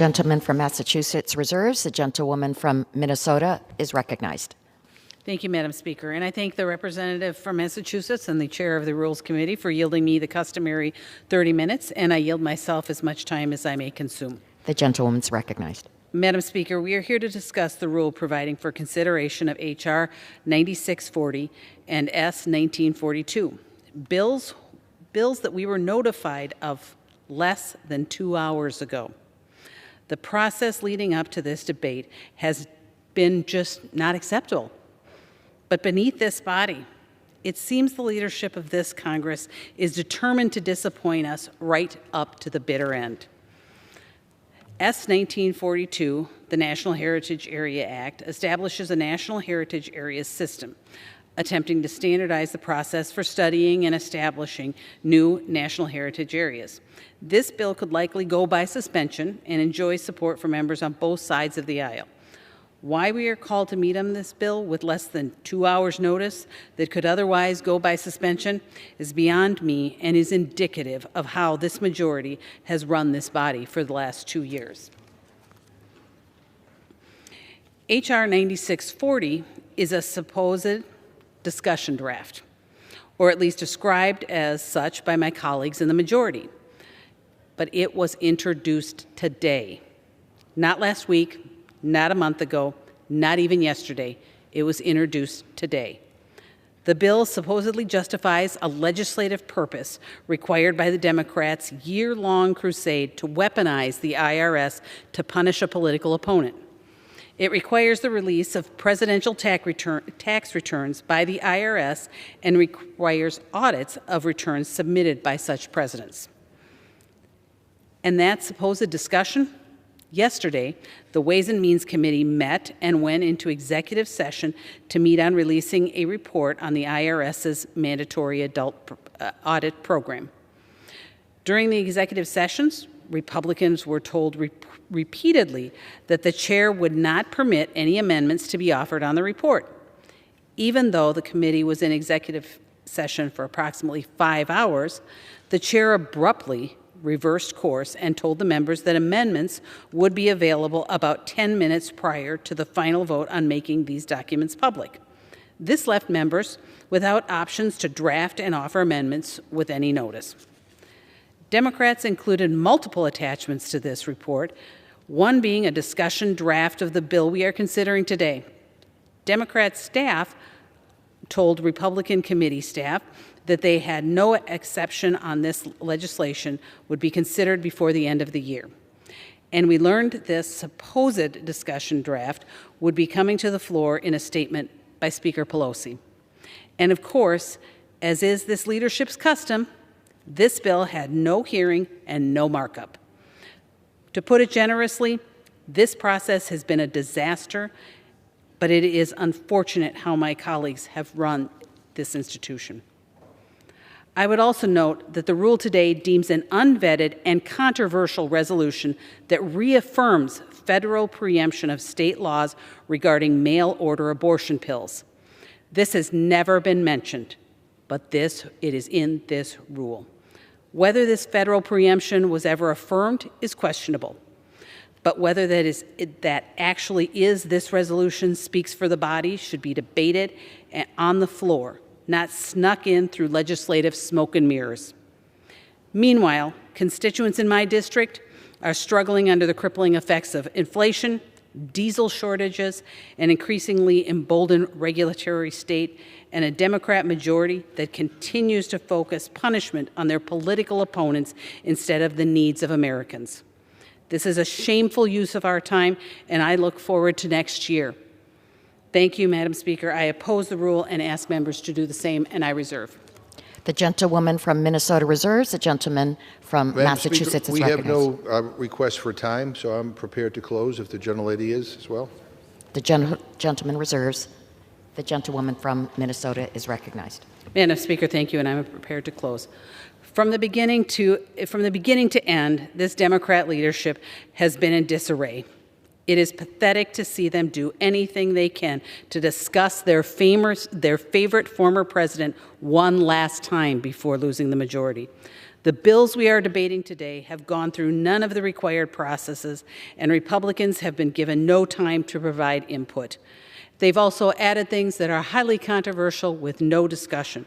Gentleman from Massachusetts reserves. The gentlewoman from Minnesota is recognized. Thank you, Madam Speaker. And I thank the representative from Massachusetts and the chair of the Rules Committee for yielding me the customary 30 minutes, and I yield myself as much time as I may consume. The gentlewoman is recognized. Madam Speaker, we are here to discuss the rule providing for consideration of H.R. 9640 and S. 1942, bills that we were notified of less than 2 hours ago. The process leading up to this debate has been just not acceptable. But beneath this body, it seems the leadership of this Congress is determined to disappoint us right up to the bitter end. S. 1942, the National Heritage Area Act, establishes a National Heritage Area system, attempting to standardize the process for studying and establishing new national heritage areas. This bill could likely go by suspension and enjoy support from members on both sides of the aisle. Why we are called to meet on this bill with less than 2 hours' notice that could otherwise go by suspension is beyond me and is indicative of how this majority has run this body for the last 2 years. H.R. 9640 is a supposed discussion draft, or at least described as such by my colleagues in the majority. But it was introduced today, not last week, not a month ago, not even yesterday. It was introduced today. The bill supposedly justifies a legislative purpose required by the Democrats' year-long crusade to weaponize the IRS to punish a political opponent. It requires the release of presidential tax returns by the IRS and requires audits of returns submitted by such presidents. And that supposed discussion? Yesterday, the Ways and Means Committee met and went into executive session to meet on releasing a report on the IRS's mandatory adult audit program. During the executive sessions, Republicans were told repeatedly that the chair would not permit any amendments to be offered on the report. Even though the committee was in executive session for approximately 5 hours, the chair abruptly reversed course and told the members that amendments would be available about 10 minutes prior to the final vote on making these documents public. This left members without options to draft and offer amendments with any notice. Democrats included multiple attachments to this report, one being a discussion draft of the bill we are considering today. Democrat staff told Republican committee staff that they had no exception on this legislation would be considered before the end of the year. And we learned this supposed discussion draft would be coming to the floor in a statement by Speaker Pelosi. And of course, as is this leadership's custom, this bill had no hearing and no markup. To put it generously, this process has been a disaster, but it is unfortunate how my colleagues have run this institution. I would also note that the rule today deems an unvetted and controversial resolution that reaffirms federal preemption of state laws regarding mail-order abortion pills. This has never been mentioned, but it is in this rule. Whether this federal preemption was ever affirmed is questionable, but whether that actually is this resolution speaks for the body should be debated on the floor, not snuck in through legislative smoke and mirrors. Meanwhile, constituents in my district are struggling under the crippling effects of inflation, diesel shortages, an increasingly emboldened regulatory state, and a Democrat majority that continues to focus punishment on their political opponents instead of the needs of Americans. This is a shameful use of our time, and I look forward to next year. Thank you, Madam Speaker. I oppose the rule and ask members to do the same, and I reserve. The gentlewoman from Minnesota reserves. The gentleman from Massachusetts is recognized. We have no request for time, so I'm prepared to close if the gentlelady is as well. The gentleman reserves. The gentlewoman from Minnesota is recognized. Madam Speaker, thank you, and I'm prepared to close. From the beginning to end, this Democrat leadership has been in disarray. It is pathetic to see them do anything they can to discuss their favorite former president one last time before losing the majority. The bills we are debating today have gone through none of the required processes, and Republicans have been given no time to provide input. They've also added things that are highly controversial with no discussion.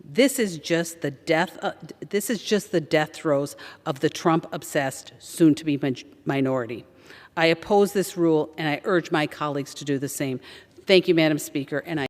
This is just the death throes of the Trump-obsessed, soon-to-be minority. I oppose this rule, and I urge my colleagues to do the same. Thank you, Madam Speaker, and I